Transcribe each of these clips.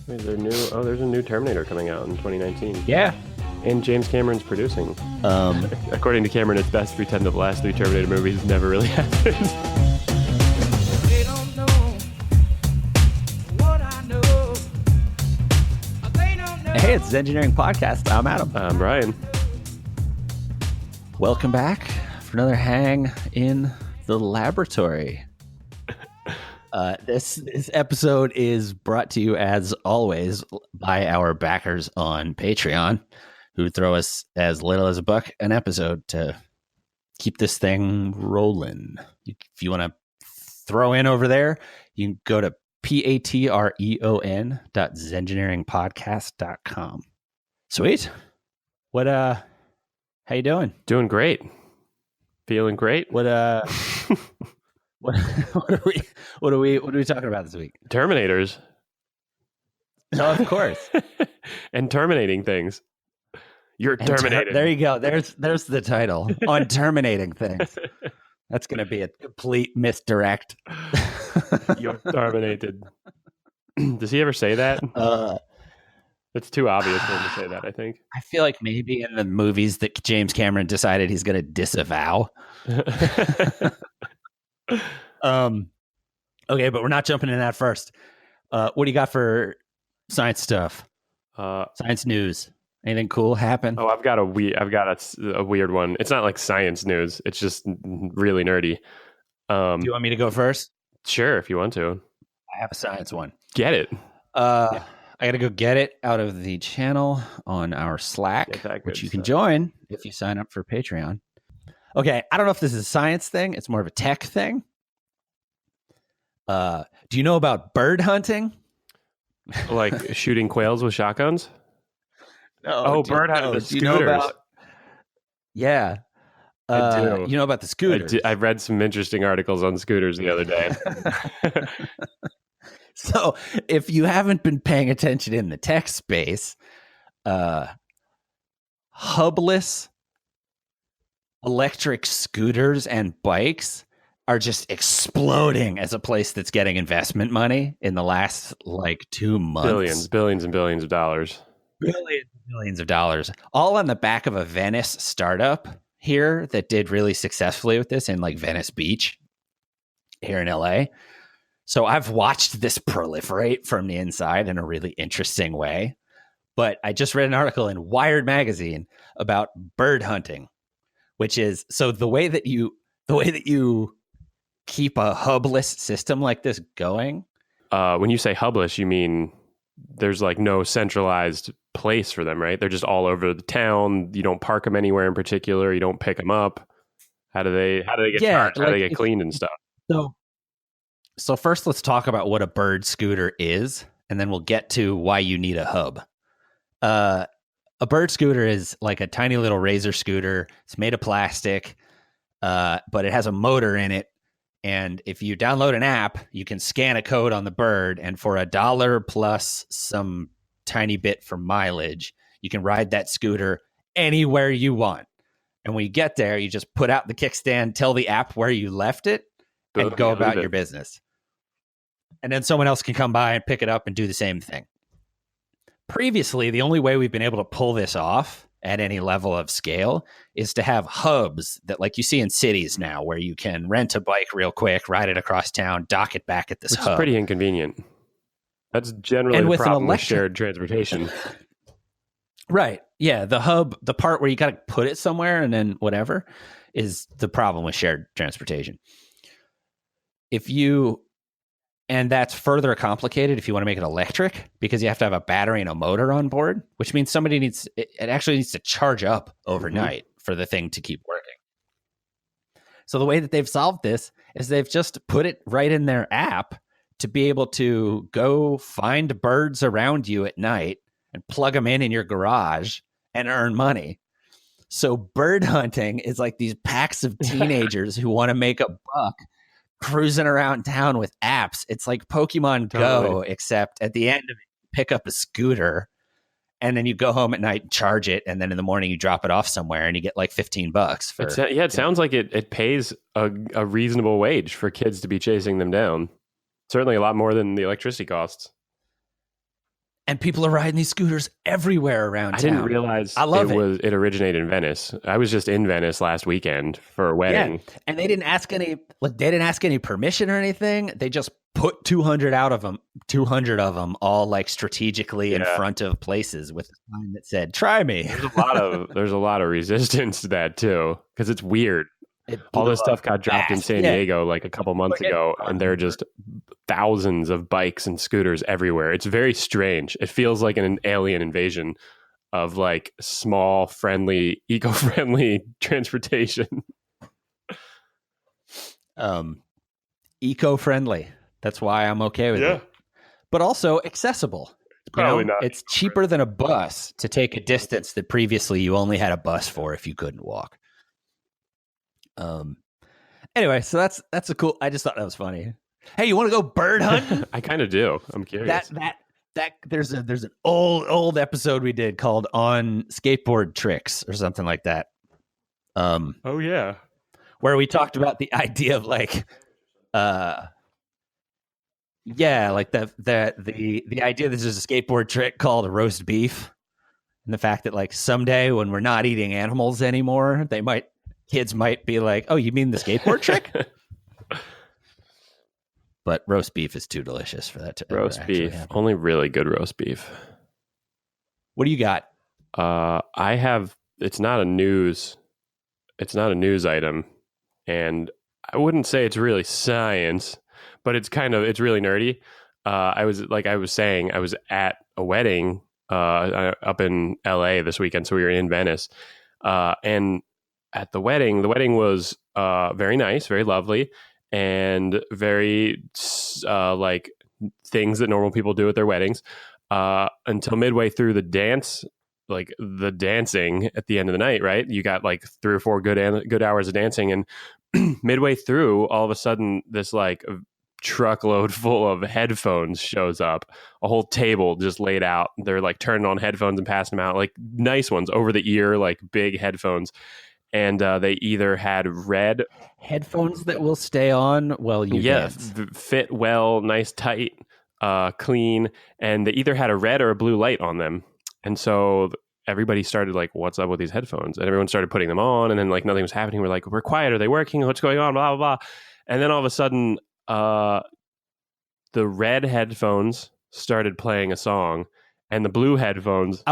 Wait, there's a new Terminator coming out in 2019. Yeah. And James Cameron's producing. According to Cameron, it's best to pretend that the last three Terminator movies never really happened. They don't know what I know. They don't know. Hey, it's Zegineering Podcast. I'm Adam. I'm Brian. Welcome back for another hang in the laboratory. This episode is brought to you, as always, by our backers on Patreon, who throw us as little as $1 an episode to keep this thing rolling. If you want to throw in over there, you can go to patreon.zegineeringpodcast.com. Sweet. How you doing? Doing great. Feeling great. What are we talking about this week? Terminators. Oh, of course. And terminating things. You're terminated. There you go. There's the title on terminating things. That's going to be a complete misdirect. You're terminated. Does he ever say that? It's too obvious for him to say that, I think. I feel like maybe in the movies that James Cameron decided he's going to disavow. Okay, but we're not jumping in that first. What do you got for science stuff? Science news. Anything cool happen? Oh, I've got a weird one. It's not like science news. It's just really nerdy. Do you want me to go first? Sure, if you want to. I have a science one. Get it. Yeah. I got to go get it out of the channel on our Slack, which you can join if you sign up for Patreon. Okay, I don't know if this is a science thing. It's more of a tech thing. Do you know about bird hunting? Like shooting quails with shotguns? No. Bird hunting with scooters. You know about, yeah. I do. You know about the scooters. I've read some interesting articles on scooters the other day. So if you haven't been paying attention in the tech space, hubless electric scooters and bikes are just exploding as a place that's getting investment money in the last 2 months. Billions and billions of dollars. Billions of dollars. All on the back of a Venice startup here that did really successfully with this in Venice Beach here in LA. So I've watched this proliferate from the inside in a really interesting way. But I just read an article in Wired magazine about bird hunting, which is the way that you keep a hubless system like this going. When you say hubless, you mean there's no centralized place for them, right? They're just all over the town. You don't park them anywhere in particular. You don't pick them up. How do they get charged? How do they get cleaned and stuff? So first, let's talk about what a bird scooter is, and then we'll get to why you need a hub. A bird scooter is like a tiny little razor scooter. It's made of plastic, but it has a motor in it. And if you download an app, you can scan a code on the bird, and for $1 plus some tiny bit for mileage, you can ride that scooter anywhere you want. And when you get there, you just put out the kickstand, tell the app where you left it, and go about your business. And then someone else can come by and pick it up and do the same thing. Previously, the only way we've been able to pull this off at any level of scale is to have hubs that you see in cities now, where you can rent a bike real quick, ride it across town, dock it back at this hub. It's pretty inconvenient. That's generally the problem with shared transportation. Right. Yeah. The hub, the part where you got to put it somewhere and then whatever, is the problem with shared transportation. And that's further complicated if you want to make it electric, because you have to have a battery and a motor on board, which means it actually needs to charge up overnight for the thing to keep working. So the way that they've solved this is they've just put it right in their app to be able to go find birds around you at night and plug them in your garage and earn money. So bird hunting is like these packs of teenagers who want to make a buck cruising around town with apps. It's like Pokemon Go, except at the end of it, you pick up a scooter and then you go home at night and charge it, and then in the morning you drop it off somewhere and you get $15 for it sounds like it pays a reasonable wage for kids to be chasing them down. Certainly a lot more than the electricity costs. and people are riding these scooters everywhere around I town. didn't realize I love it. it originated in Venice. I was just in Venice last weekend for a wedding. Yeah, and they didn't ask any permission or anything. They just put 200 of them all like strategically in front of places with a sign that said "Try me." There's a lot of resistance to that too, because it's weird. All this stuff got dropped in San Diego like a couple months ago, and there are just thousands of bikes and scooters everywhere. It's very strange. It feels like an alien invasion of like small, friendly, eco-friendly transportation. Eco-friendly. That's why I'm okay with it. But also accessible. Probably not. It's cheaper than a bus to take a distance that previously you only had a bus for if you couldn't walk. Anyway, so that's a cool. I just thought that was funny. Hey, you want to go bird hunting? I kind of do. I'm curious. That there's an old episode we did called On Skateboard Tricks or something like that. Oh yeah, where we talked about the idea of like, like the idea that there's a skateboard trick called a roast beef, and the fact that like someday when we're not eating animals anymore, kids might be like, "Oh, you mean the skateboard trick?" But roast beef is too delicious for that to roast beef. Happen. Only really good roast beef. What do you got? I have. It's not a news item, and I wouldn't say it's really science, but it's really nerdy. I was saying, I was at a wedding up in LA this weekend, so we were in Venice, and at the wedding was very nice, very lovely, and very like things that normal people do at their weddings, until midway through the dance, like the dancing at the end of the night, right? You got like 3 or 4 good hours of dancing, and midway through, all of a sudden, this like truckload full of headphones shows up. A whole table just laid out. They're like turning on headphones and passing them out, like nice ones, over the ear, like big headphones. And they either had red headphones that will stay on while you dance. Fit well, nice, tight, clean, and they either had a red or a blue light on them. And so everybody started like, "What's up with these headphones?" And everyone started putting them on, and then like nothing was happening. We're like, "We're quiet. Are they working? What's going on?" Blah blah blah. And then all of a sudden, the red headphones started playing a song, and the blue headphones.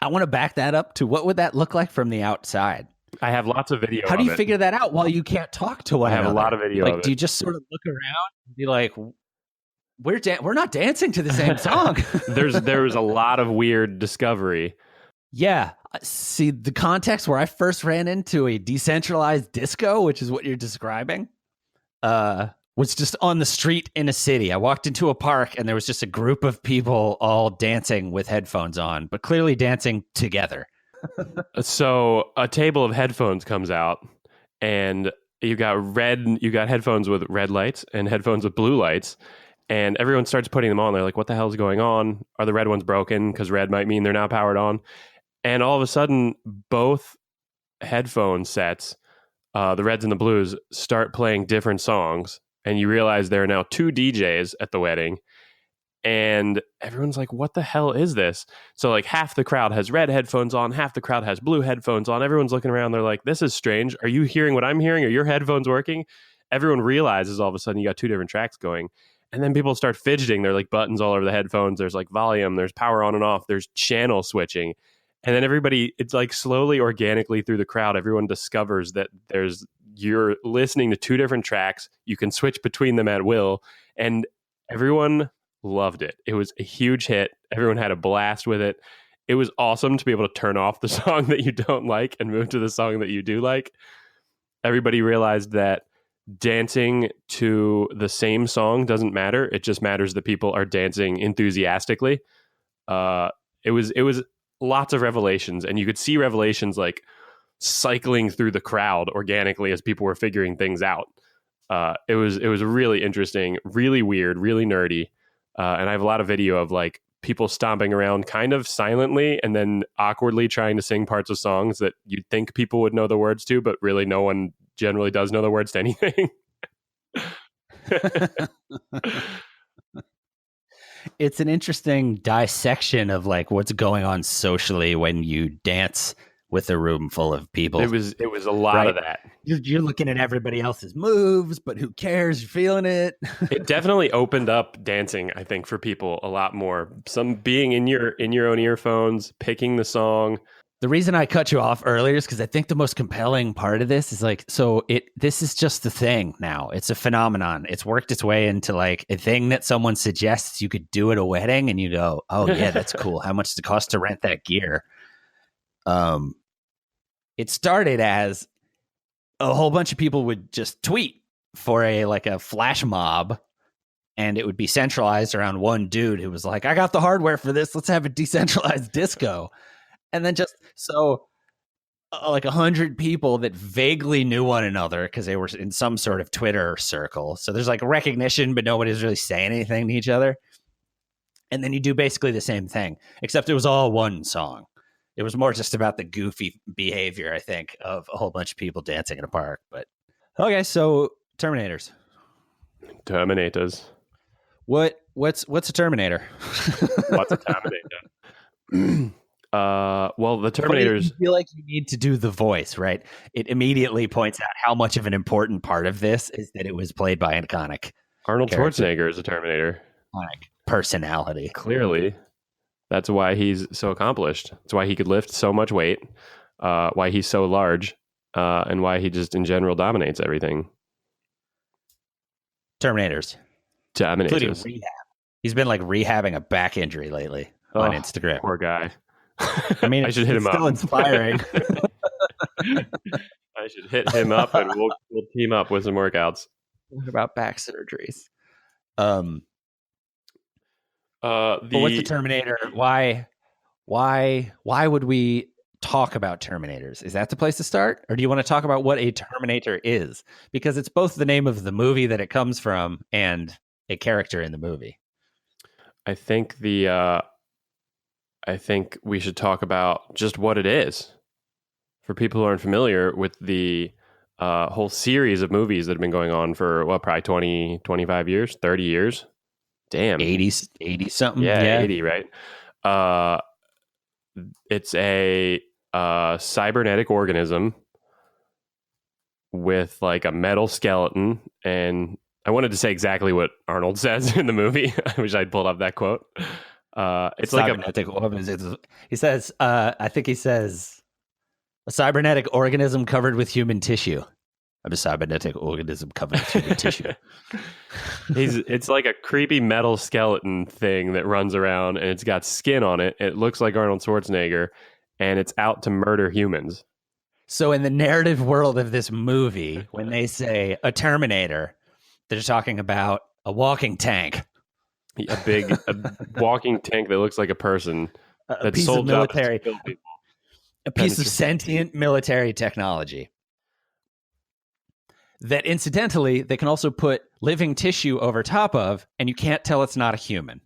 I want to back that up to what would that look like from the outside? I have lots of video. How do you figure that out while you can't talk to one another? I have a lot of video. Like, do you just sort of look around and be like, we're not dancing to the same song? There was a lot of weird discovery. Yeah. See, the context where I first ran into a decentralized disco, which is what you're describing, was just on the street in a city. I walked into a park and there was just a group of people all dancing with headphones on, but clearly dancing together. So a table of headphones comes out, and you got headphones with red lights and headphones with blue lights, and everyone starts putting them on. They're like, "What the hell is going on? Are the red ones broken? Because red might mean they're now powered on." And all of a sudden, both headphone sets, the reds and the blues, start playing different songs. And you realize there are now 2 DJs at the wedding, and everyone's like, "What the hell is this?" So like half the crowd has red headphones on, half the crowd has blue headphones on. Everyone's looking around. They're like, "This is strange. Are you hearing what I'm hearing? Are your headphones working?" Everyone realizes all of a sudden you got 2 different tracks going. And then people start fidgeting. They're like buttons all over the headphones. There's like volume, there's power on and off, there's channel switching. And then everybody, it's like slowly, organically through the crowd, everyone discovers that you're listening to 2 different tracks. You can switch between them at will. And everyone loved it. It was a huge hit. Everyone had a blast with it. It was awesome to be able to turn off the song that you don't like and move to the song that you do like. Everybody realized that dancing to the same song doesn't matter. It just matters that people are dancing enthusiastically. It was lots of revelations, and you could see revelations like cycling through the crowd organically as people were figuring things out. It was really interesting, really weird, really nerdy. And I have a lot of video of like people stomping around kind of silently and then awkwardly trying to sing parts of songs that you'd think people would know the words to, but really no one generally does know the words to anything. It's an interesting dissection of like what's going on socially when you dance with a room full of people. It was a lot of that. You're looking at everybody else's moves, but who cares? You're feeling it. It definitely opened up dancing, I think, for people a lot more. Some being in your own earphones, picking the song. The reason I cut you off earlier is because I think the most compelling part of this is like, this is just the thing now. It's a phenomenon. It's worked its way into like a thing that someone suggests you could do at a wedding, and you go, oh yeah, that's cool. How much does it cost to rent that gear? It started as a whole bunch of people would just tweet for a flash mob, and it would be centralized around one dude who was like, I got the hardware for this. Let's have a decentralized disco. And then just like 100 people that vaguely knew one another because they were in some sort of Twitter circle. So there's like recognition, but nobody's really saying anything to each other. And then you do basically the same thing, except it was all one song. It was more just about the goofy behavior, I think, of a whole bunch of people dancing in a park. But okay, so Terminators. What's a Terminator? What's a Terminator? Well, the Terminators. You feel like you need to do the voice, right? It immediately points out how much of an important part of this is that it was played by an iconic Arnold character. Schwarzenegger is a Terminator. Iconic personality. Clearly. That's why he's so accomplished. That's why he could lift so much weight, why he's so large, and why he just in general dominates everything. Terminators. Including rehab. He's been like rehabbing a back injury lately on Instagram. Poor guy. I mean, I should hit him up. Still inspiring. I should hit him up and we'll team up with some workouts. What about back surgeries? But what's the Terminator? Why would we talk about Terminators? Is that the place to start? Or do you want to talk about what a Terminator is? Because it's both the name of the movie that it comes from and a character in the movie. I think we should talk about just what it is. For people who aren't familiar with the whole series of movies that have been going on for, probably 20, 25 years, 30 years. Damn. 80 something. Yeah, 80, right? It's a cybernetic organism with like a metal skeleton. And I wanted to say exactly what Arnold says in the movie. I wish I'd pulled up that quote. It's like he says, I think he says, a cybernetic organism covered with human tissue. I'm a cybernetic organism covered with human tissue. It's like a creepy metal skeleton thing that runs around and it's got skin on it. It looks like Arnold Schwarzenegger and it's out to murder humans. So in the narrative world of this movie, when they say a Terminator, they're talking about a walking tank. A walking tank that looks like a person. A piece of military. A piece of sentient military technology. That incidentally, they can also put living tissue over top of, and you can't tell it's not a human.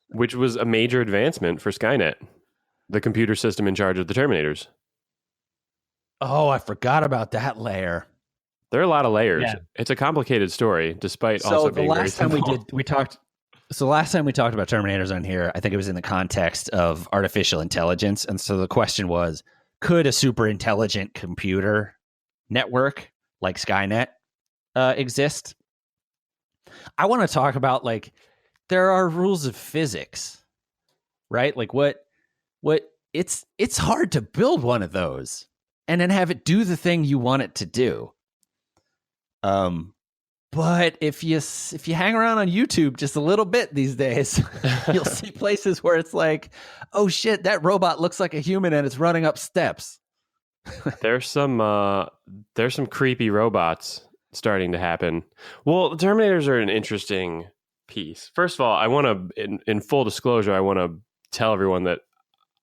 Which was a major advancement for Skynet, the computer system in charge of the Terminators. Oh, I forgot about that layer. There are a lot of layers. Yeah. It's a complicated story, despite also being very simple. So the last time we talked about Terminators on here, I think it was in the context of artificial intelligence. And so the question was, could a super intelligent computer network like Skynet exist? I want to talk about like there are rules of physics, right? Like what it's hard to build one of those and then have it do the thing you want it to do. But if you hang around on YouTube just a little bit these days, you'll see places where it's like, oh shit, that robot looks like a human and it's running up steps. There's some creepy robots starting to happen. Well, the Terminators are an interesting piece. First of all, I want to, in full disclosure, I want to tell everyone that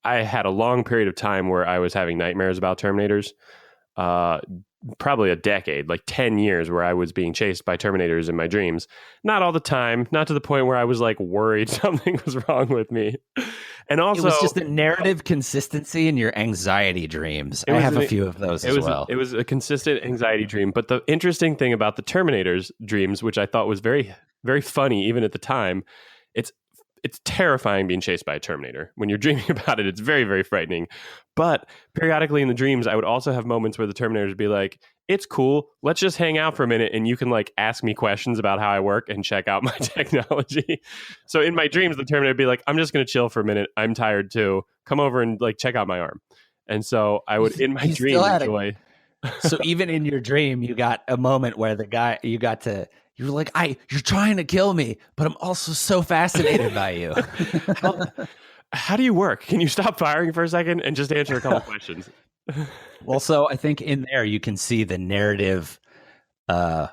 I had a long period of time where I was having nightmares about Terminators. Probably a decade, like 10 years, where I was being chased by Terminators in my dreams. Not all the time, not to the point where I was like worried something was wrong with me. And also, it was just a narrative consistency in your anxiety dreams. I have a few of those as well. It was a consistent anxiety dream. But the interesting thing about the Terminators dreams, which I thought was very, very funny, even at the time, it's terrifying being chased by a Terminator. When you're dreaming about it, it's very, very frightening. But periodically in the dreams, I would also have moments where the Terminators would be like, it's cool. Let's just hang out for a minute and you can like ask me questions about how I work and check out my technology. So in my dreams, the Terminator would be like, I'm just going to chill for a minute. I'm tired too. Come over and like check out my arm. And so I would, in my dream, enjoy. So even in your dream, you got a moment where the guy, you're like, you're trying to kill me, but I'm also so fascinated by you. How do you work? Can you stop firing for a second and just answer a couple questions? Well, so I think in there you can see the narrative. What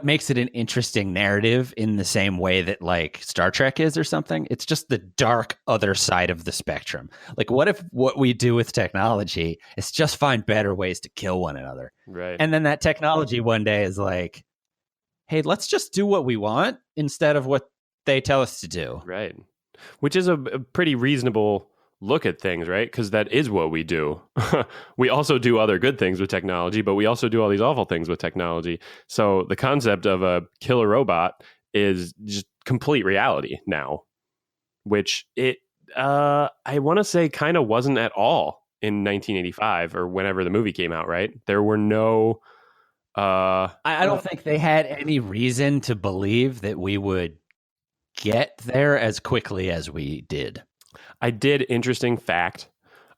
makes it an interesting narrative in the same way that like Star Trek is or something. It's just the dark other side of the spectrum. Like, what if what we do with technology is just find better ways to kill one another? Right. And then that technology one day is like, hey, let's just do what we want instead of what they tell us to do. Right. Which is a pretty reasonable look at things, right? Because that is what we do. We also do other good things with technology, but we also do all these awful things with technology. So the concept of a killer robot is just complete reality now, which I want to say kind of wasn't at all in 1985 or whenever the movie came out, right? There were no... I don't think they had any reason to believe that we would get there as quickly as we did. Interesting fact,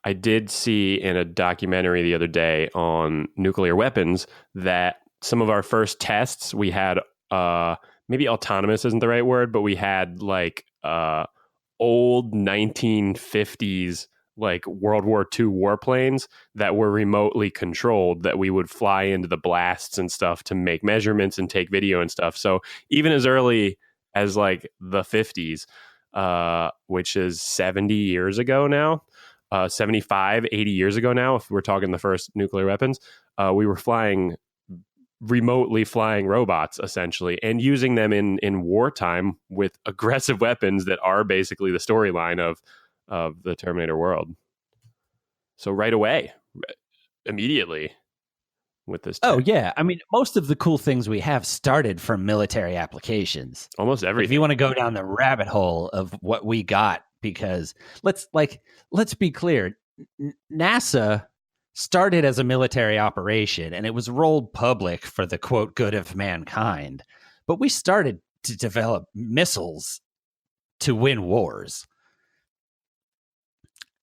I did see in a documentary the other day on nuclear weapons that some of our first tests, we had, maybe autonomous isn't the right word, but we had like old 1950s, like World War II warplanes that were remotely controlled, that we would fly into the blasts and stuff to make measurements and take video and stuff. So even as early as like the 50s, which is 70 years ago now, 75, 80 years ago now, if we're talking the first nuclear weapons, we were remotely flying robots, essentially, and using them in wartime with aggressive weapons that are basically the storyline of the Terminator world. So right away, immediately with this. Oh, yeah. I mean, most of the cool things we have started from military applications. Almost everything. If you want to go down the rabbit hole of what we got, because let's be clear, NASA started as a military operation and it was rolled public for the quote good of mankind. But we started to develop missiles to win wars.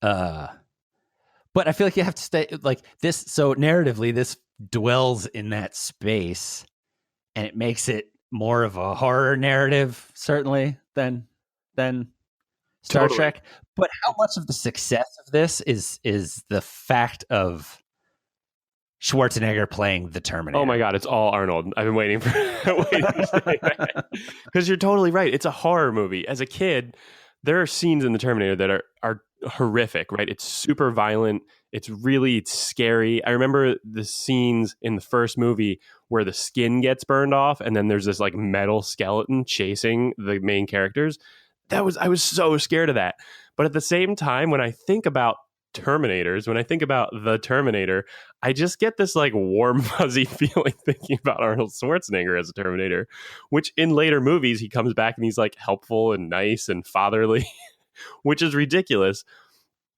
But I feel like you have to stay like this. So narratively, this dwells in that space and it makes it more of a horror narrative, certainly, than Star Trek. But how much of the success of this is the fact of Schwarzenegger playing the Terminator? Oh my God, it's all Arnold. I've been waiting to say that. Because you're totally right. It's a horror movie. As a kid, there are scenes in the Terminator that are horrific, right? It's super violent. It's really scary. I remember the scenes in the first movie where the skin gets burned off and then there's this like metal skeleton chasing the main characters. I was so scared of that. But at the same time, when I think about Terminators, when I think about the Terminator, I just get this like warm, fuzzy feeling thinking about Arnold Schwarzenegger as a Terminator, which in later movies, he comes back and he's like helpful and nice and fatherly, which is ridiculous.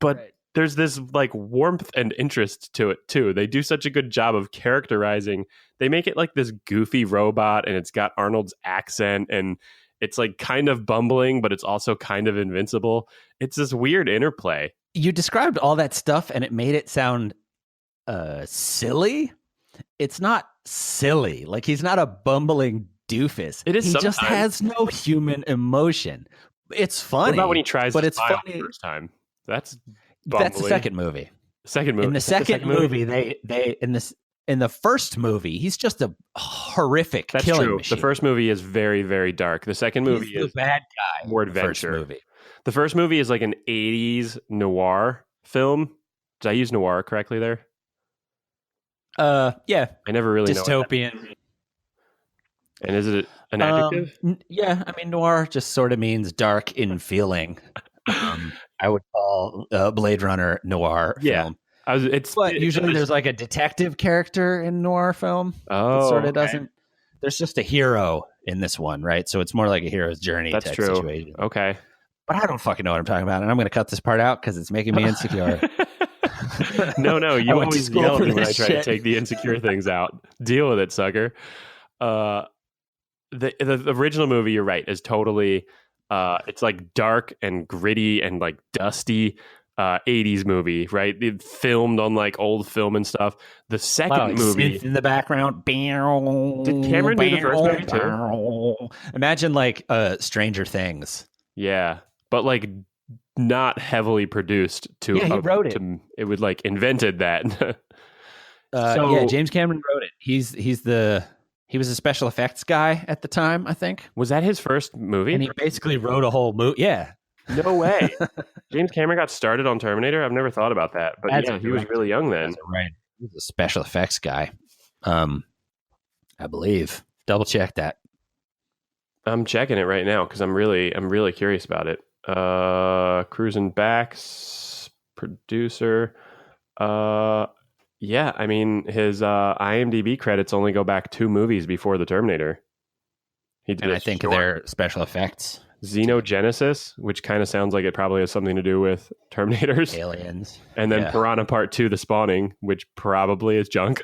But right. There's this like warmth and interest to it too. They do such a good job of characterizing. They make it like this goofy robot and it's got Arnold's accent and it's like kind of bumbling, but it's also kind of invincible. It's this weird interplay. You described all that stuff and it made it sound silly. It's not silly. Like he's not a bumbling doofus. It is. He sometimes. Just has no human emotion. It's funny. What about when he tries to smile funny. the first time? That's bumbling. That's the second movie. In the second movie, they in the first movie, he's just a horrific killing machine. The first movie is very, very dark. The second movie is the bad guy. More adventure. The first movie is like an 80s noir film. Did I use noir correctly there? Yeah. I never really dystopian. And is it an adjective? Yeah, I mean noir just sort of means dark in feeling. I would call Blade Runner noir film. But usually there's like a detective character in noir film. Oh, sort of doesn't. There's just a hero in this one, right? So it's more like a hero's journey That's type true. situation. Okay. But I don't fucking know what I'm talking about, and I'm going to cut this part out because it's making me insecure. No, I you went to always school yell for at me when I this try to shit. take the insecure things out. Deal with it, sucker. The original movie, you're right, is totally it's like dark and gritty and like dusty 80s movie, right? It filmed on like old film and stuff. The second movie synth in the background. Did Cameron do the first movie too? Imagine like Stranger Things. Yeah, but like not heavily produced to Yeah, he wrote it. It would like invented that. Yeah, James Cameron wrote it. He was a special effects guy at the time, I think. Was that his first movie? And he basically wrote a whole movie. Yeah. No way. James Cameron got started on Terminator? I've never thought about that. But yeah, he was really young then. Right. He was a special effects guy. I believe. Double check that. I'm checking it right now because I'm really curious about it. Cruising Backs, producer. Yeah, I mean his IMDb credits only go back 2 movies before the Terminator. He did, and I think they're special effects. Xenogenesis, which kind of sounds like it probably has something to do with Terminators. Aliens. And then Piranha Part 2, The Spawning, which probably is junk.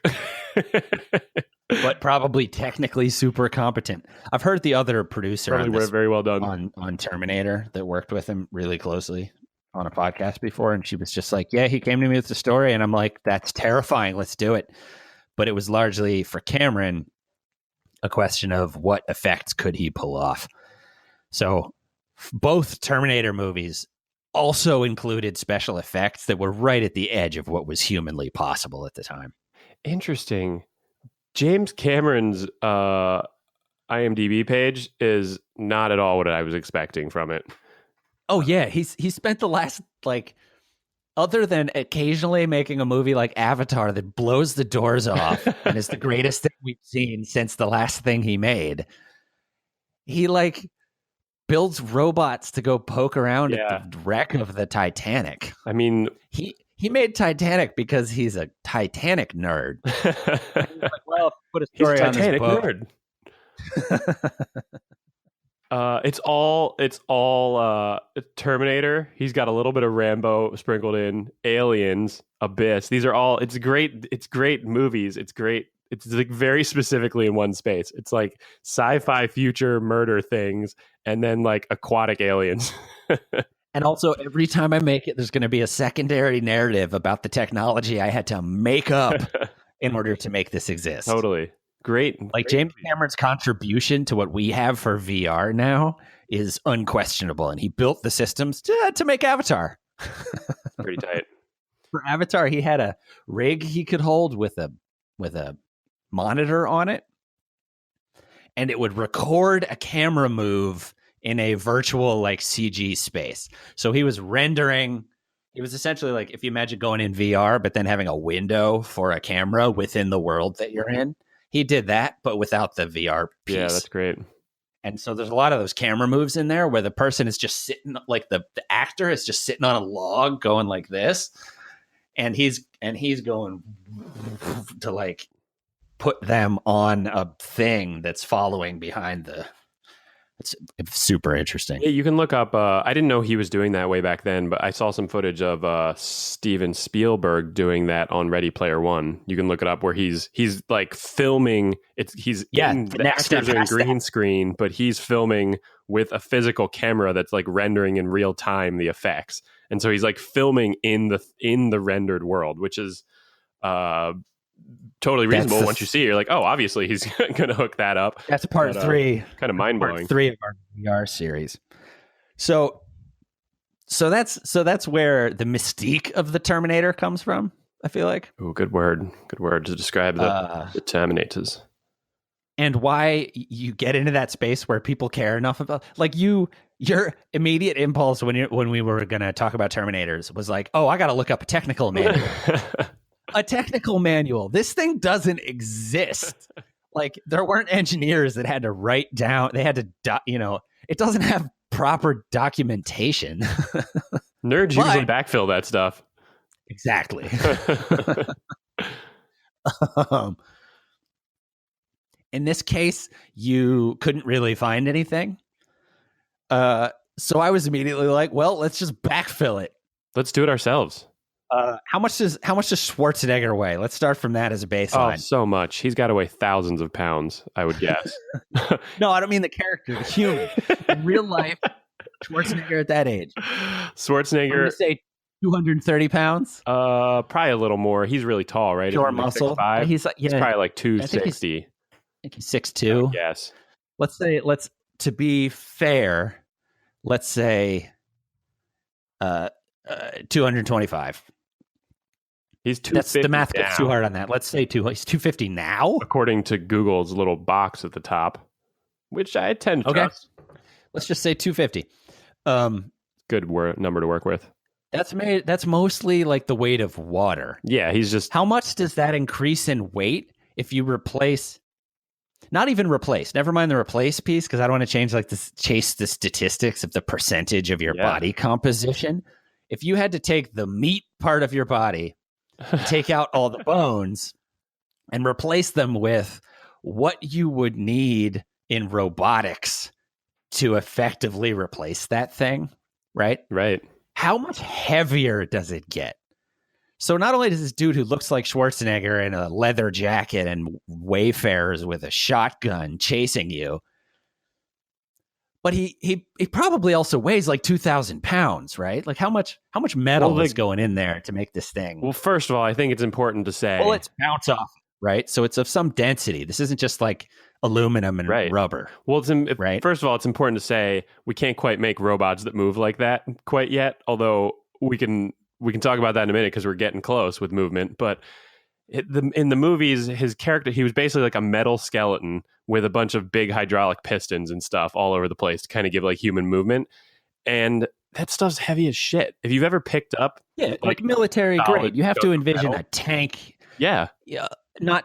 But probably technically super competent. I've heard the other producer probably were very well done on Terminator that worked with him really closely on a podcast before, and she was just like, yeah, he came to me with the story, and I'm like, that's terrifying, let's do it. But it was largely for Cameron a question of what effects could he pull off. So both Terminator movies also included special effects that were right at the edge of what was humanly possible at the time. Interesting. James Cameron's IMDb page is not at all what I was expecting from it. Oh yeah, he spent the last, like, other than occasionally making a movie like Avatar that blows the doors off and is the greatest thing we've seen since the last thing he made, he like builds robots to go poke around at the wreck of the Titanic. I mean, he made Titanic because he's a Titanic nerd. Like, well, put a story on this boat. Nerd. It's all Terminator. He's got a little bit of Rambo sprinkled in. Aliens, Abyss. These are all. It's great movies. It's great. It's like very specifically in one space. It's like sci-fi future murder things, and then like aquatic aliens. And also, every time I make it, there's going to be a secondary narrative about the technology I had to make up in order to make this exist. Totally. Great. Like James Cameron's contribution to what we have for VR now is unquestionable. And he built the systems to make Avatar. Pretty tight. For Avatar, he had a rig he could hold with a monitor on it. And it would record a camera move in a virtual like CG space. So he was rendering. It was essentially like if you imagine going in VR, but then having a window for a camera within the world that you're in. He did that, but without the VR piece. Yeah, that's great. And so there's a lot of those camera moves in there where the person is just sitting, like the actor is just sitting on a log going like this. And he's going to like put them on a thing that's following behind the. It's super interesting. Yeah, you can look up. I didn't know he was doing that way back then, but I saw some footage of Steven Spielberg doing that on Ready Player One. You can look it up where he's like filming. The actors are in green screen, but he's filming with a physical camera that's like rendering in real time the effects, and so he's like filming in the rendered world, which is totally reasonable. Once you see it, you're like, oh, obviously he's going to hook that up. That's part 3. Kind of mind blowing. Part 3 of our VR series. So that's where the mystique of the Terminator comes from. I feel like. Oh, good word to describe the Terminators. And why you get into that space where people care enough about, like, your immediate impulse when we were going to talk about Terminators was like, oh, I got to look up a technical manual. A technical manual. This thing doesn't exist. Like, there weren't engineers that had to write down. They had to, it doesn't have proper documentation. Nerds usually backfill that stuff. Exactly. In this case, you couldn't really find anything. So I was immediately like, well, let's just backfill it. Let's do it ourselves. How much does Schwarzenegger weigh? Let's start from that as a Oh, baseline. so much. He's got to weigh thousands of pounds, I would guess. No, I don't mean the character, the human. In real life, Schwarzenegger at that age. I'm Schwarzenegger, going to say 230 pounds. probably a little more. He's really tall, right? Pure Isn't he like muscle. 6'5"? He's like, He's yeah, probably like I think 260. I think he's 6'2". Yes. Let's to be fair, let's say 225. He's 250 That's the math gets now, too hard on that. Let's say he's 250 now. according to Google's little box at the top, which I tend to Okay. trust. Let's just say 250. Good number to work with. That's mostly like the weight of water. Yeah, he's just How much does that increase in weight if you replace? Not even replace. Never mind the replace piece, because I don't want to chase the statistics of the percentage of your body composition. If you had to take the meat part of your body, take out all the bones, and replace them with what you would need in robotics to effectively replace that thing, right? right. How much heavier does it get? So not only does this dude who looks like Schwarzenegger in a leather jacket and wayfarers with a shotgun chasing you, but he probably also weighs like 2,000 pounds, right? Like how much metal is going in there to make this thing? Well, first of all, I think it's important to say Bullets bounce off, right? So it's of some density. This isn't just like aluminum and Right. rubber. Well, Right. First of all, it's important to say we can't quite make robots that move like that quite yet. Although we can talk about that in a minute because we're getting close with movement. But in the movies, his character, he was basically like a metal skeleton with a bunch of big hydraulic pistons and stuff all over the place to kind of give like human movement. And that stuff's heavy as shit. If you've ever picked up, Like military solid grade, you have to chunk of envision metal. a tank. yeah, Yeah,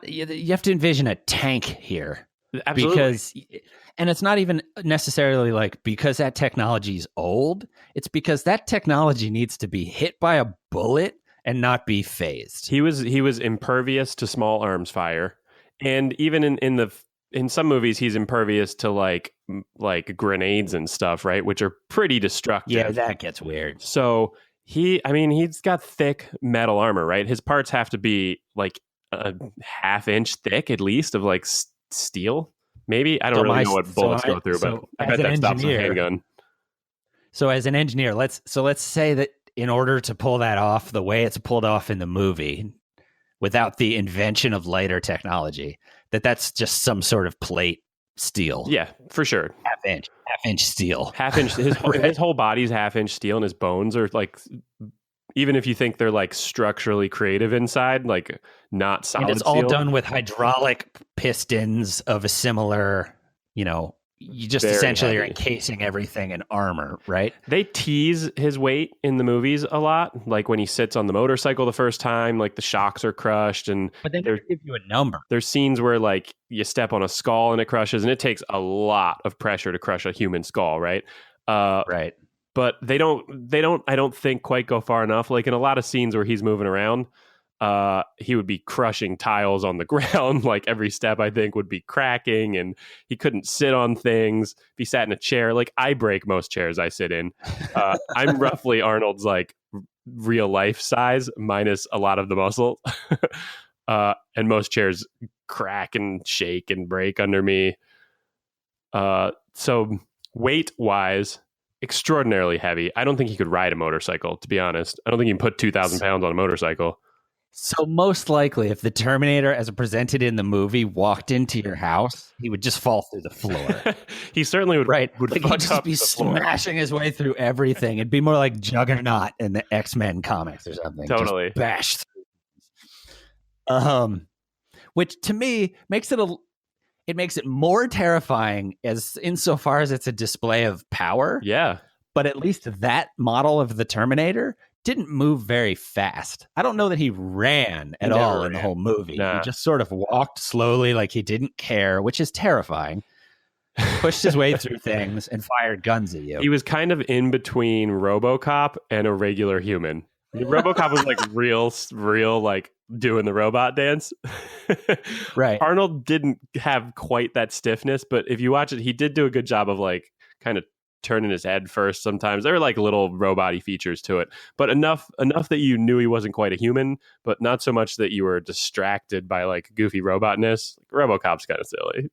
you have to envision a tank here. absolutely. Because and it's not even necessarily like because that technology is old, it's because that technology needs to be hit by a bullet and not be phased. He was impervious to small arms fire, and even in some movies he's impervious to like grenades and stuff, right, which are pretty destructive. Yeah, that gets weird. So he's got thick metal armor, right? His parts have to be like a half-inch thick at least of like steel. Maybe I don't So really my- know what so bullets I- go through, so but I as bet an that stops a engineer- handgun. So as an engineer, let's say that in order to pull that off the way it's pulled off in the movie, without the invention of lighter technology, that's just some sort of plate steel. Yeah, for sure. half inch steel. Half-inch. His whole body's half-inch steel, and his bones are like. Even if you think they're like structurally creative inside, like not solid And it's all steel. done with hydraulic pistons of a similar, you just Very essentially are heavy. encasing everything in armor, right? They tease his weight in the movies a lot, like when he sits on the motorcycle the first time, like the shocks are crushed, and But they never give you a number. there's scenes where like you step on a skull and it crushes, and it takes a lot of pressure to crush a human skull, right? Right. But they don't I don't think quite go far enough. Like in a lot of scenes where he's moving around, he would be crushing tiles on the ground. Like every step I think would be cracking, and he couldn't sit on things. If he sat in a chair, like I break most chairs I sit in. I'm roughly Arnold's like real life size minus a lot of the muscle. And most chairs crack and shake and break under me. So weight wise, extraordinarily heavy. I don't think he could ride a motorcycle, to be honest. I don't think he can put 2,000 pounds on a motorcycle. So most likely, if the Terminator, as presented in the movie, walked into your house, he would just fall through the floor. He certainly would. Right. Would Like fuck he'd just up be the floor. smashing his way through everything. It'd be more like Juggernaut in the X-Men comics or something. Just Totally. bash through. Which to me makes it more terrifying as insofar as it's a display of power. Yeah. But at least that model of the Terminator didn't move very fast. I don't know that he ran at He never all in the ran. whole movie. Nah. He just sort of walked slowly like he didn't care, which is terrifying. Pushed his way through things and fired guns at you. He was kind of in between RoboCop and a regular human. RoboCop was like real, like doing the robot dance. Right. Arnold didn't have quite that stiffness, but if you watch it, he did do a good job of like kind of turning his head first. Sometimes there were like little robot-y features to it, but enough that you knew he wasn't quite a human, but not so much that you were distracted by like goofy robotness. Like, RoboCop's kind of silly.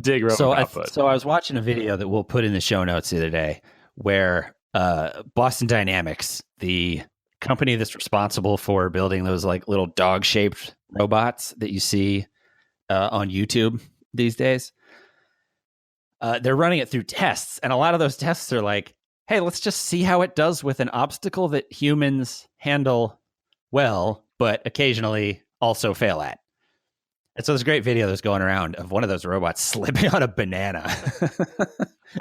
Dig RoboCop. So I was watching a video that we'll put in the show notes the other day where Boston Dynamics, the company that's responsible for building those like little dog-shaped robots that you see on YouTube these days, they're running it through tests, and a lot of those tests are like, hey, let's just see how it does with an obstacle that humans handle well, but occasionally also fail at. And so there's a great video that's going around of one of those robots slipping on a banana.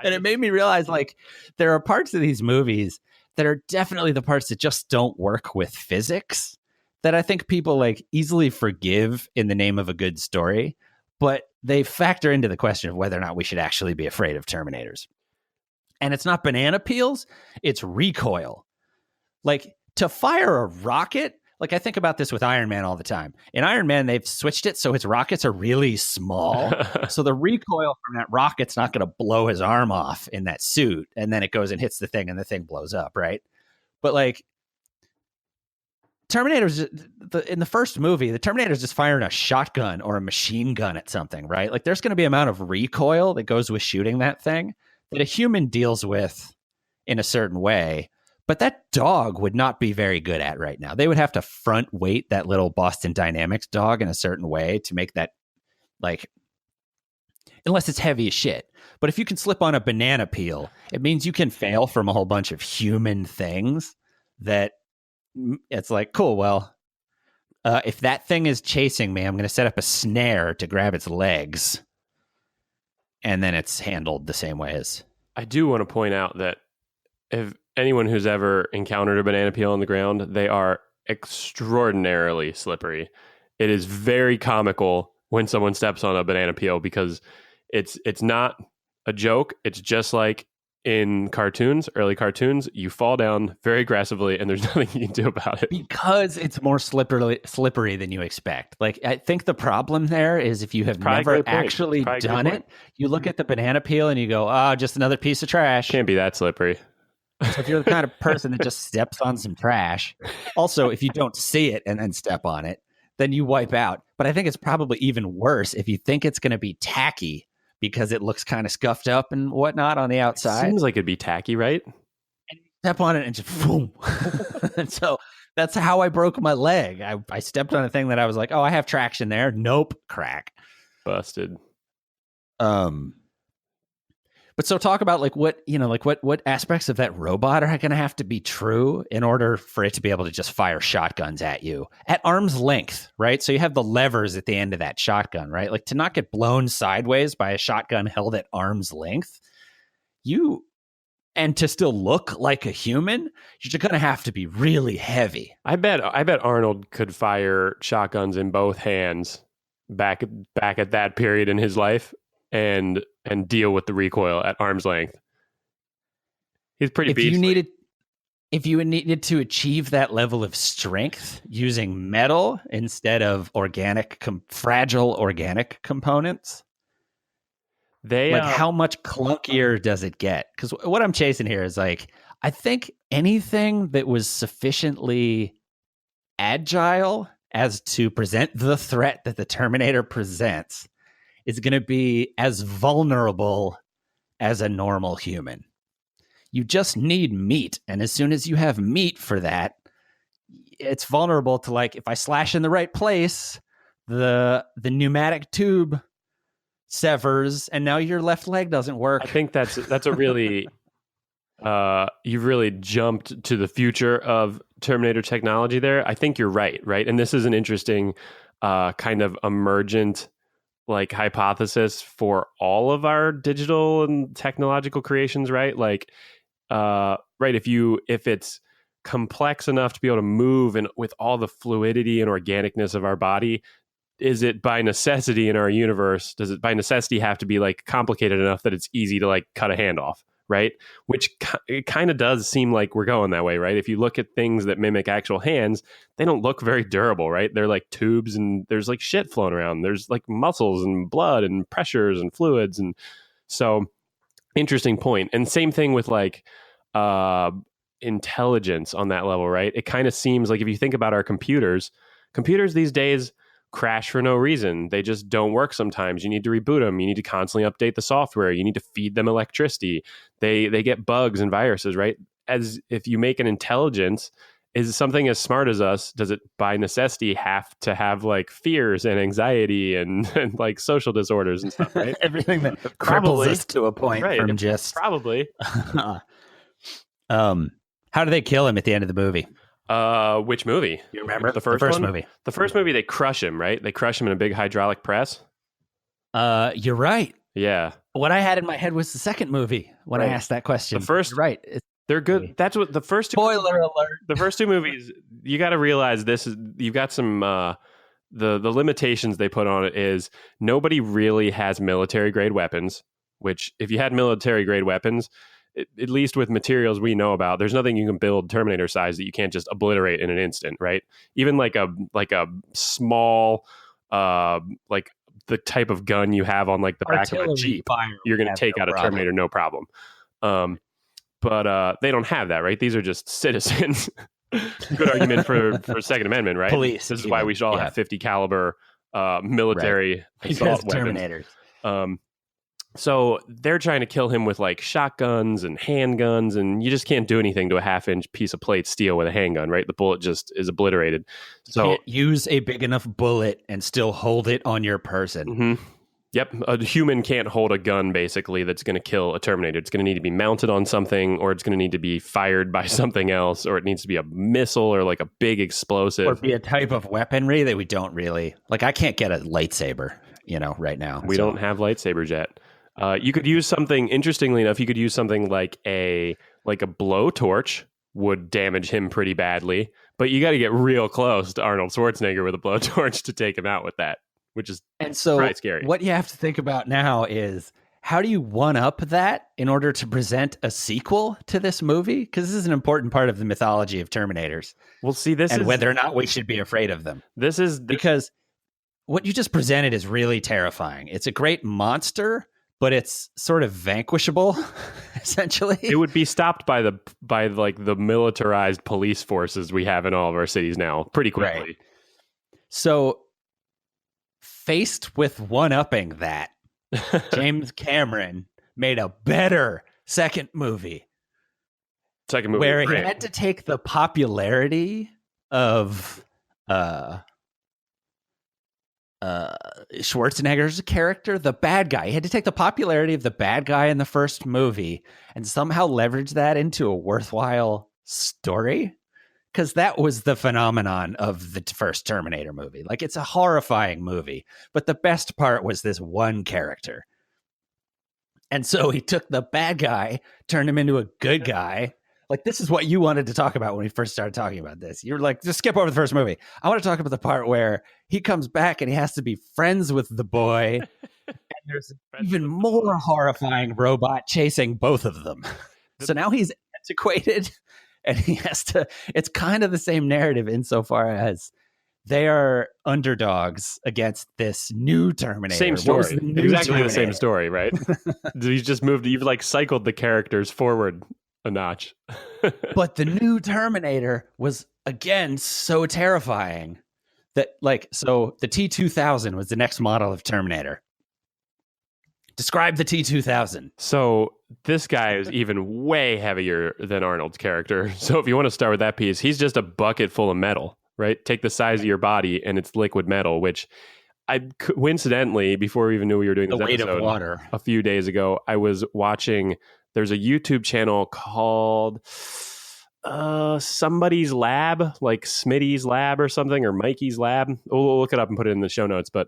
And it made me realize, like, there are parts of these movies that are definitely the parts that just don't work with physics that I think people like easily forgive in the name of a good story, but they factor into the question of whether or not we should actually be afraid of Terminators. And it's not banana peels, it's recoil. Like, to fire a rocket, like I think about this with Iron Man all the time. In Iron Man, they've switched it so his rockets are really small. So the recoil from that rocket's not going to blow his arm off in that suit. And then it goes and hits the thing and the thing blows up, right? But like Terminators, in the first movie, the Terminator's just firing a shotgun or a machine gun at something, right? Like there's going to be an amount of recoil that goes with shooting that thing that a human deals with in a certain way. But that dog would not be very good at right now. They would have to front weight that little Boston Dynamics dog in a certain way to make that, like, unless it's heavy as shit. But if you can slip on a banana peel, it means you can fail from a whole bunch of human things that it's like, cool, well, if that thing is chasing me, I'm going to set up a snare to grab its legs. And then it's handled the same way as... I do want to point out that if anyone who's ever encountered a banana peel on the ground, they are extraordinarily slippery. It is very comical when someone steps on a banana peel because it's not a joke. It's just like in cartoons, early cartoons, you fall down very aggressively and there's nothing you can do about it. Because it's more slippery than you expect. Like, I think the problem there is if you have never actually done it, you look at the banana peel and you go, just another piece of trash. Can't be that slippery. So if you're the kind of person that just steps on some trash, also, if you don't see it and then step on it, then you wipe out. But I think it's probably even worse if you think it's going to be tacky because it looks kind of scuffed up and whatnot on the outside. Seems like it'd be tacky, right? And you step on it and just boom. And so that's how I broke my leg. I stepped on a thing that I was like, oh, I have traction there. Nope, crack. Busted. But so talk about like what aspects of that robot are going to have to be true in order for it to be able to just fire shotguns at you at arm's length, right? So you have the levers at the end of that shotgun, right? Like to not get blown sideways by a shotgun held at arm's length, and to still look like a human, you're going to have to be really heavy. I bet Arnold could fire shotguns in both hands back at that period in his life and deal with the recoil at arm's length. He's pretty beastly. If you needed to achieve that level of strength using metal instead of fragile organic components, how much clunkier does it get? Because what I'm chasing here is like, I think anything that was sufficiently agile as to present the threat that the Terminator presents is going to be as vulnerable as a normal human. You just need meat. And as soon as you have meat for that, it's vulnerable to, like, if I slash in the right place, the pneumatic tube severs and now your left leg doesn't work. I think that's a really you've really jumped to the future of Terminator technology there. I think you're right? And this is an interesting kind of emergent like hypothesis for all of our digital and technological creations, right? Like, if it's complex enough to be able to move and with all the fluidity and organicness of our body, is it by necessity in our universe? Does it by necessity have to be like complicated enough that it's easy to like cut a hand off, right? Which it kind of does seem like we're going that way, right? If you look at things that mimic actual hands, they don't look very durable, right? They're like tubes and there's like shit flowing around. There's like muscles and blood and pressures and fluids. And so interesting point. And same thing with like intelligence on that level, right? It kind of seems like if you think about our computers these days crash for no reason. They just don't work sometimes. You need to reboot them. You need to constantly update the software. You need to feed them electricity. They get bugs and viruses, right? As if you make an intelligence, is something as smart as us, does it by necessity have to have like fears and anxiety and like social disorders and stuff, right? Everything that cripples us to a point from just... Probably. How do they kill him at the end of the movie? Which movie? You remember the first movie? The first movie, they crush him, right? They crush him in a big hydraulic press. You're right. Yeah. What I had in my head was the second movie when I asked that question. The first, you're right. They're good. That's what the first two. Spoiler alert. The first two movies, you got to realize this is, you've got some, the limitations they put on it is nobody really has military grade weapons, which if you had military grade weapons, at least with materials we know about, there's nothing you can build Terminator size that you can't just obliterate in an instant, right? Even like a small, like the type of gun you have on like the back of a Jeep, you're going to take out a Terminator, no problem. But they don't have that, right? These are just citizens. Good argument for Second Amendment, right? Police. This is why we should all have 50 caliber military assault weapons. Terminators. So they're trying to kill him with like shotguns and handguns, and you just can't do anything to a half-inch piece of plate steel with a handgun, right? The bullet just is obliterated. So you can't use a big enough bullet and still hold it on your person. Mm-hmm. Yep, a human can't hold a gun, basically, that's going to kill a Terminator. It's going to need to be mounted on something, or it's going to need to be fired by something else, or it needs to be a missile or like a big explosive. Or be a type of weaponry that we don't really... Like, I can't get a lightsaber, right now. We don't have lightsabers yet. You could use something, interestingly enough, you could use something like a blowtorch would damage him pretty badly, but you got to get real close to Arnold Schwarzenegger with a blowtorch to take him out with that, which is pretty scary. What you have to think about now is, how do you one-up that in order to present a sequel to this movie? Because this is an important part of the mythology of Terminators. Well, see, whether or not we should be afraid of them. Because what you just presented is really terrifying. It's a great monster, but it's sort of vanquishable, essentially. It would be stopped by the militarized police forces we have in all of our cities now pretty quickly. Right. So, faced with one-upping that, James Cameron made a better second movie. Where he had to take the popularity of Schwarzenegger's character, the bad guy. He had to take the popularity of the bad guy in the first movie and somehow leverage that into a worthwhile story. Because that was the phenomenon of the first Terminator movie. Like, it's a horrifying movie, but the best part was this one character. And so he took the bad guy, turned him into a good guy. Like, this is what you wanted to talk about when we first started talking about this. You were like, just skip over the first movie. I want to talk about the part where he comes back and he has to be friends with the boy. And there's an even more horrifying robot chasing both of them. So now he's antiquated and he has to... It's kind of the same narrative insofar as they are underdogs against this new Terminator. Same story. Exactly the same story, right? You've like cycled the characters forward a notch. But the new Terminator was, again, so terrifying that, so the T-2000 was the next model of Terminator. Describe the T-2000. So this guy is even way heavier than Arnold's character. So if you want to start with that piece, he's just a bucket full of metal, right? Take the size of your body and it's liquid metal, which I coincidentally, before we even knew we were doing this episode, of water, a few days ago, I was watching... There's a YouTube channel called somebody's lab, like Smitty's lab or something, or Mikey's lab. We'll look it up and put it in the show notes. But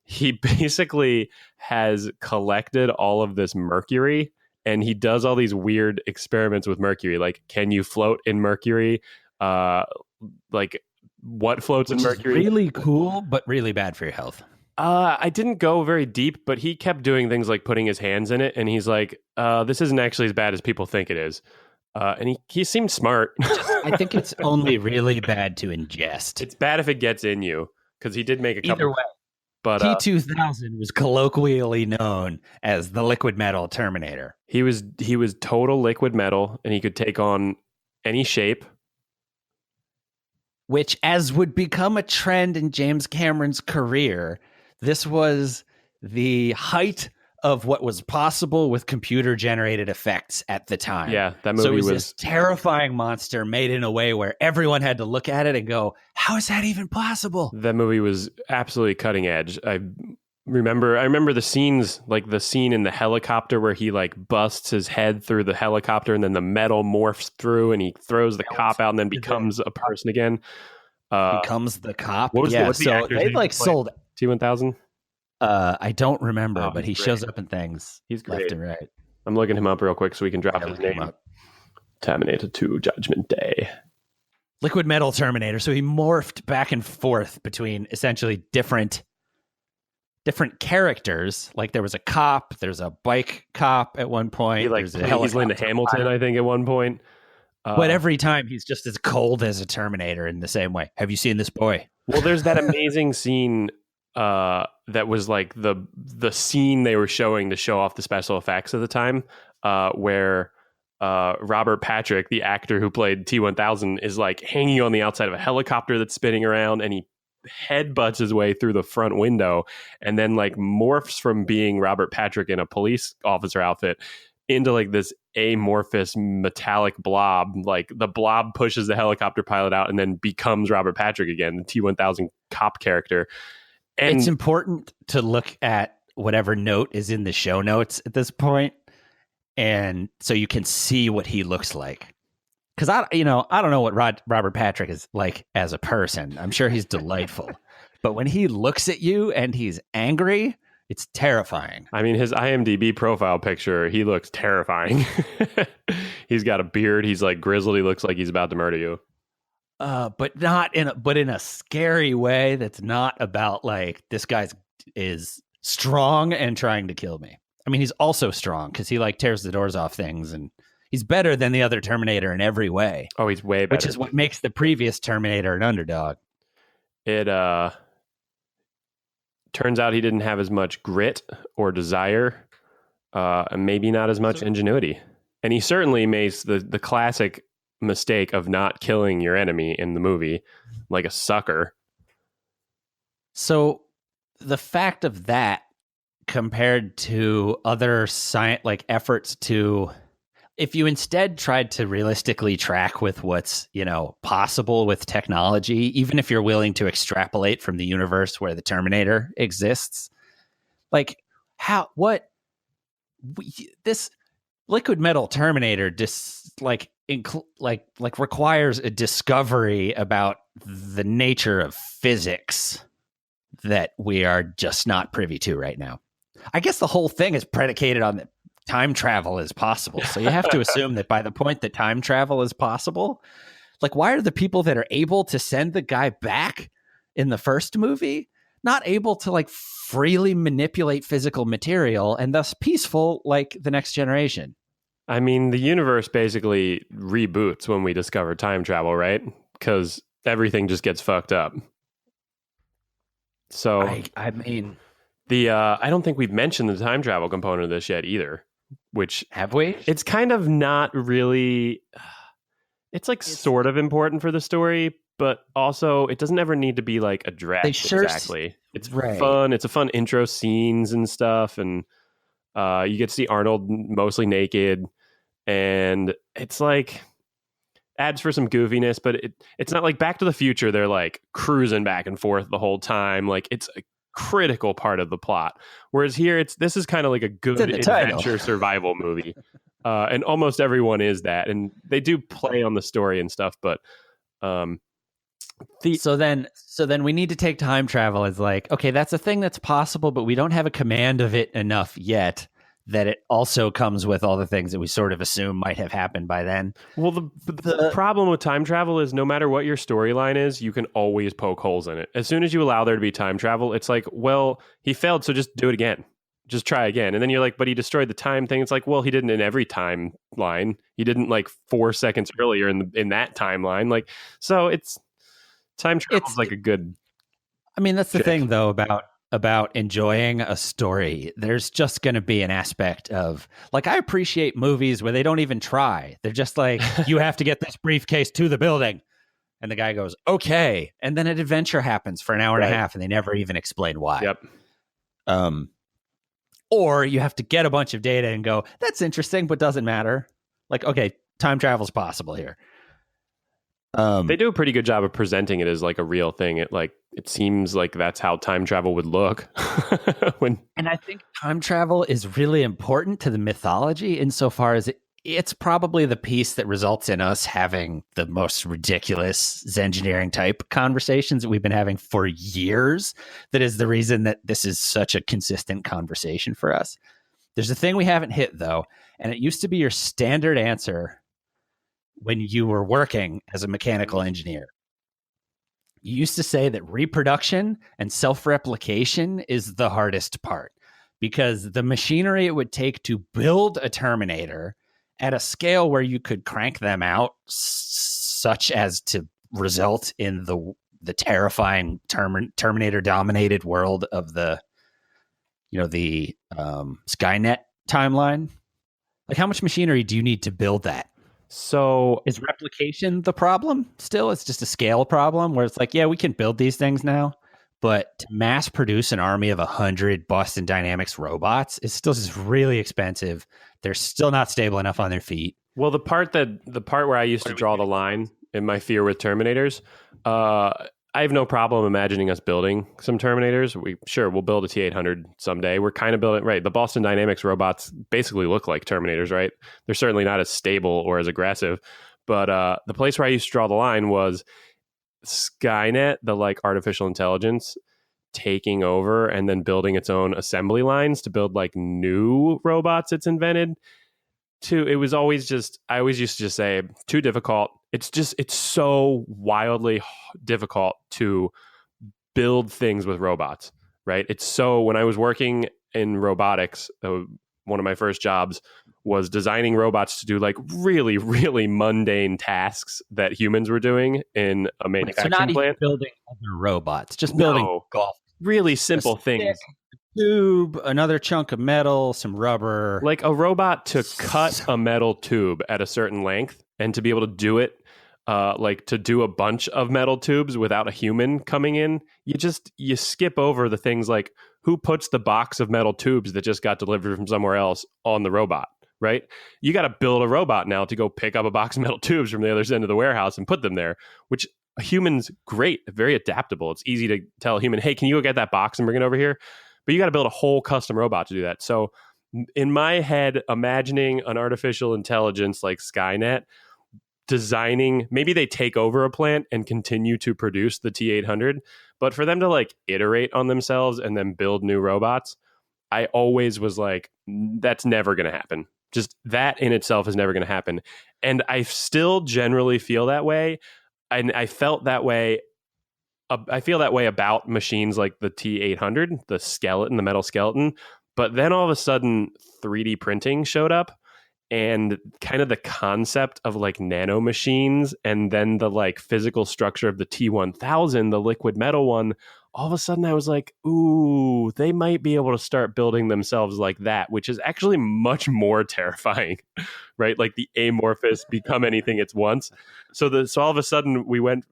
he basically has collected all of this mercury, and he does all these weird experiments with mercury. Like, can you float in mercury? Like, what floats in mercury? Really cool, but really bad for your health. I didn't go very deep, but he kept doing things like putting his hands in it, and he's like, "This isn't actually as bad as people think it is." And he seemed smart. I think it's only really bad to ingest. It's bad if it gets in you, because he did make a couple. Either way, but T-2000 was colloquially known as the liquid metal Terminator. he was total liquid metal, and he could take on any shape. Which, as would become a trend in James Cameron's career, this was the height of what was possible with computer-generated effects at the time. Yeah, that So movie it was was this terrifying monster made in a way where everyone had to look at it and go, how is that even possible? absolutely cutting edge. I remember the scenes, like the scene in the helicopter where he like busts his head through the helicopter and then the metal morphs through and he throws the cop out and then becomes a person again. Becomes the cop. What's the so actor's they name like who played sold. T-1000? I don't remember, Oh, but he he's shows great. up in things He's left great. and right. I'm looking him up real quick so we can drop Yeah, his look him name. up. Terminator 2 Judgment Day. Liquid metal Terminator. So he morphed back and forth between essentially different characters. Like there was a cop, there's a bike cop at one point. He's there's a Linda helicopter Hamilton, pilot. I think, at one point. But every time he's just as cold as a Terminator in the same way. Have you seen this boy? Well, there's that amazing scene that was like the scene they were showing to show off the special effects at the time, where Robert Patrick, the actor who played T-1000, is like hanging on the outside of a helicopter that's spinning around, and he headbutts his way through the front window, and then like morphs from being Robert Patrick in a police officer outfit into like this amorphous metallic blob. Like the blob pushes the helicopter pilot out and then becomes Robert Patrick again, the T-1000 cop character. And It's important to look at whatever note is in the show notes at this point, and so you can see what he looks like. Because I don't know what Robert Patrick is like as a person. I'm sure he's delightful, but when he looks at you and he's angry, it's terrifying. I mean, his IMDb profile picture, he looks terrifying. He's got a beard. He's like grizzled. He looks like he's about to murder you. But not in a scary way. That's not about like this guy is strong and trying to kill me. I mean, he's also strong because he like tears the doors off things, and he's better than the other Terminator in every way. Oh, he's way better. Which is what makes the previous Terminator an underdog. It turns out he didn't have as much grit or desire, and maybe not as much ingenuity. And he certainly makes the classic mistake of not killing your enemy in the movie like a sucker. So the fact of that compared to other efforts to, if you instead tried to realistically track with what's, possible with technology, even if you're willing to extrapolate from the universe where the Terminator exists, like this liquid metal Terminator requires a discovery about the nature of physics that we are just not privy to right now. I guess the whole thing is predicated on that time travel is possible. So you have to assume that by the point that time travel is possible, like why are the people that are able to send the guy back in the first movie not able to like freely manipulate physical material and thus peaceful like the Next Generation? I mean, the universe basically reboots when we discover time travel, right? Because everything just gets fucked up. So I mean, I don't think we've mentioned the time travel component of this yet either, which have we? It's kind of not really, it's sort of important for the story, but also it doesn't ever need to be like addressed exactly. It's right. fun. It's a fun intro scenes and stuff. And you get to see Arnold mostly naked, and it's like adds for some goofiness, but it's not like Back to the Future. They're like cruising back and forth the whole time. Like it's a critical part of the plot. Whereas here, this is kind of like a good adventure survival movie. And almost everyone is that. And they do play on the story and stuff, but so then we need to take time travel as like, okay, that's a thing that's possible, but we don't have a command of it enough yet that it also comes with all the things that we sort of assume might have happened by then. Well, the problem with time travel is no matter what your storyline is, you can always poke holes in it. As soon as you allow there to be time travel, it's like, well, he failed, so just do it again. Just try again. And then you're like, but he destroyed the time thing. It's like, well, he didn't in every timeline. He didn't like 4 seconds earlier in that timeline. Like, so it's time travel is like a good. I mean, that's the trick. thing though about enjoying a story. There's just going to be an aspect of like, I appreciate movies where they don't even try. They're just like, you have to get this briefcase to the building. And the guy goes, okay. And then an adventure happens for an hour and a half and they never even explain why. Yep. Or you have to get a bunch of data and go, that's interesting, but doesn't matter. Like, okay, time travel's possible here. They do a pretty good job of presenting it as like a real thing. It seems like that's how time travel would look. And I think time travel is really important to the mythology insofar as it's probably the piece that results in us having the most ridiculous Zegineering type conversations that we've been having for years. That is the reason that this is such a consistent conversation for us. There's a thing we haven't hit though, and it used to be your standard answer when you were working as a mechanical engineer. You used to say that reproduction and self-replication is the hardest part because the machinery it would take to build a Terminator at a scale where you could crank them out such as to result in the terrifying Terminator dominated world of the Skynet timeline. Like, how much machinery do you need to build that? So is replication the problem still? It's just a scale problem where it's like, yeah, we can build these things now, but to mass produce an army of 100 Boston Dynamics robots is still just really expensive. They're still not stable enough on their feet. Well, the part where I used to draw the line in my fear with Terminators, I have no problem imagining us building some Terminators. We'll build a T-800 someday. We're kind of building, right? The Boston Dynamics robots basically look like Terminators, right? They're certainly not as stable or as aggressive. But the place where I used to draw the line was Skynet, the like artificial intelligence, taking over and then building its own assembly lines to build like new robots it's invented. It was always just, I always used to just say, too difficult. It's so wildly difficult to build things with robots, right? When I was working in robotics, one of my first jobs was designing robots to do like really, really mundane tasks that humans were doing in a manufacturing plant. Even building other robots, just building golf. Really simple things. Tube, another chunk of metal, some rubber. Like a robot to cut a metal tube at a certain length and to be able to do it, like to do a bunch of metal tubes without a human coming in. You skip over the things like who puts the box of metal tubes that just got delivered from somewhere else on the robot, right? You got to build a robot now to go pick up a box of metal tubes from the other end of the warehouse and put them there, which a human's great, very adaptable. It's easy to tell a human, hey, can you go get that box and bring it over here? But you got to build a whole custom robot to do that. So in my head, imagining an artificial intelligence like Skynet designing, maybe they take over a plant and continue to produce the T-800, but for them to like iterate on themselves and then build new robots, I always was like, that's never going to happen. Just that in itself is never going to happen. And I still generally feel that way. And I felt that way. I feel that way about machines like the T-800, the metal skeleton. But then all of a sudden, 3D printing showed up, and kind of the concept of like nano machines, and then the like physical structure of the T-1000, the liquid metal one. All of a sudden, I was like, ooh, they might be able to start building themselves like that, which is actually much more terrifying, right? Like the amorphous become anything it wants. So all of a sudden,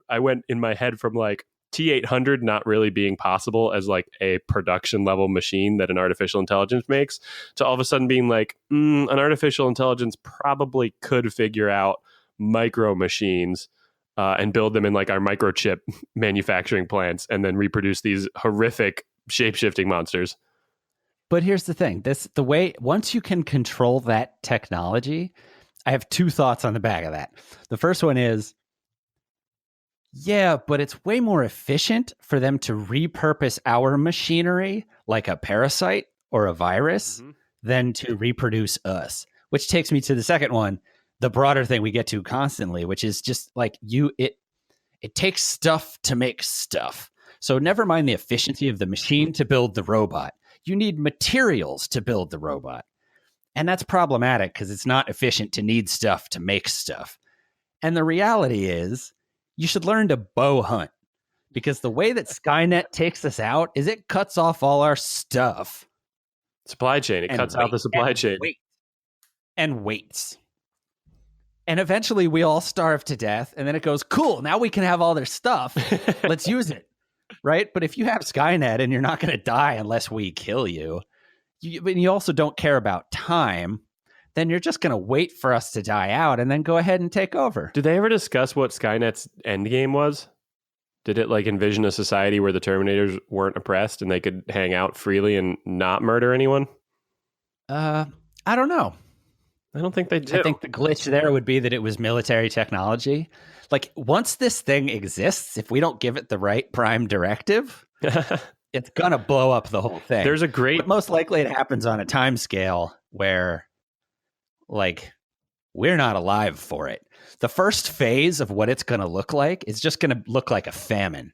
I went in my head from like T-800 not really being possible as like a production level machine that an artificial intelligence makes, to all of a sudden being like, an artificial intelligence probably could figure out micro machines and build them in like our microchip manufacturing plants and then reproduce these horrific shape-shifting monsters. But here's the thing, once you can control that technology, I have two thoughts on the back of that. The first one is, yeah, but it's way more efficient for them to repurpose our machinery like a parasite or a virus than to reproduce us. Which takes me to the second one, the broader thing we get to constantly, which is just like it takes stuff to make stuff. So never mind the efficiency of the machine to build the robot. You need materials to build the robot. And that's problematic because it's not efficient to need stuff to make stuff. And the reality is you should learn to bow hunt, because the way that Skynet takes us out is it cuts off all our stuff. Supply chain. It cuts out the supply chain. And waits. And eventually we all starve to death. And then it goes, cool, now we can have all their stuff. Let's use it. Right? But if you have Skynet and you're not going to die unless we kill you, but you also don't care about time, then you're just going to wait for us to die out and then go ahead and take over. Did they ever discuss what Skynet's end game was? Did it like envision a society where the Terminators weren't oppressed and they could hang out freely and not murder anyone? I don't know. I don't think they did. I think the glitch there would be that it was military technology. Like, once this thing exists, if we don't give it the right prime directive, it's going to blow up the whole thing. There's a great... But most likely it happens on a time scale where, like, we're not alive for it. The first phase of what it's going to look like is just going to look like a famine.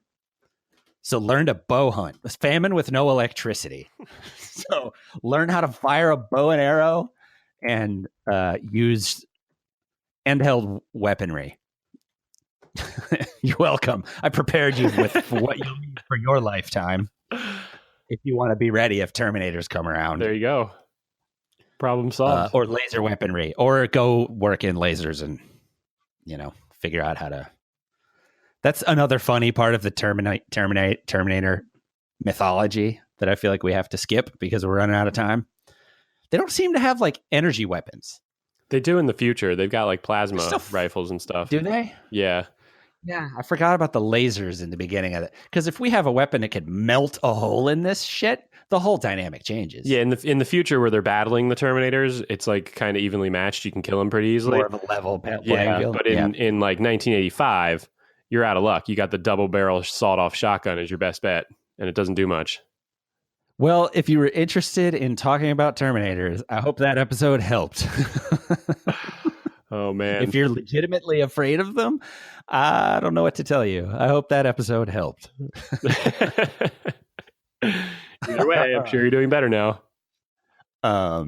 So learn to bow hunt. A famine with no electricity. So learn how to fire a bow and arrow and use handheld weaponry. You're welcome. I prepared you with for what you'll need for your lifetime if you want to be ready if Terminators come around. There you go. Problem solved. Or laser weaponry. Or go work in lasers and, figure out how to... That's another funny part of the Terminator mythology that I feel like we have to skip because we're running out of time. They don't seem to have, like, energy weapons. They do in the future. They've got, like, plasma rifles and stuff. Do they? Yeah. Yeah, I forgot about the lasers in the beginning of it. Because if we have a weapon that could melt a hole in this shit, the whole dynamic changes. Yeah, in the future where they're battling the Terminators, it's, like, kind of evenly matched. You can kill them pretty easily. More of a level playing field. But in, like, 1985... you're out of luck. You got the double barrel sawed-off shotgun as your best bet, and it doesn't do much. Well, if you were interested in talking about Terminators, I hope that episode helped. Oh, man. If you're legitimately afraid of them, I don't know what to tell you. I hope that episode helped. Either way, I'm sure you're doing better now.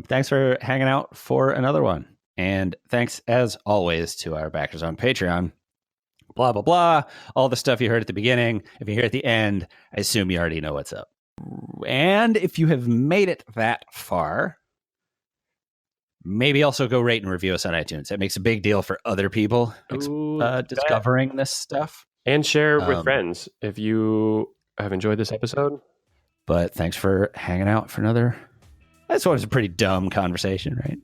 Thanks for hanging out for another one. And thanks, as always, to our backers on Patreon. Blah, blah, blah. All the stuff you heard at the beginning. If you hear at the end, I assume you already know what's up. And if you have made it that far, maybe also go rate and review us on iTunes. That makes a big deal for other people discovering this stuff. And share with friends if you have enjoyed this episode. But thanks for hanging out for another... This one was a pretty dumb conversation, right?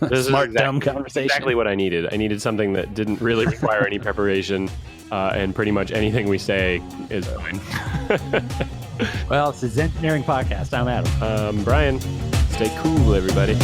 This Smart, dumb conversation. Exactly what I needed. I needed something that didn't really require any preparation, and pretty much anything we say is fine. Well, it's a Zegineering podcast. I'm Adam. Brian. Stay cool, everybody.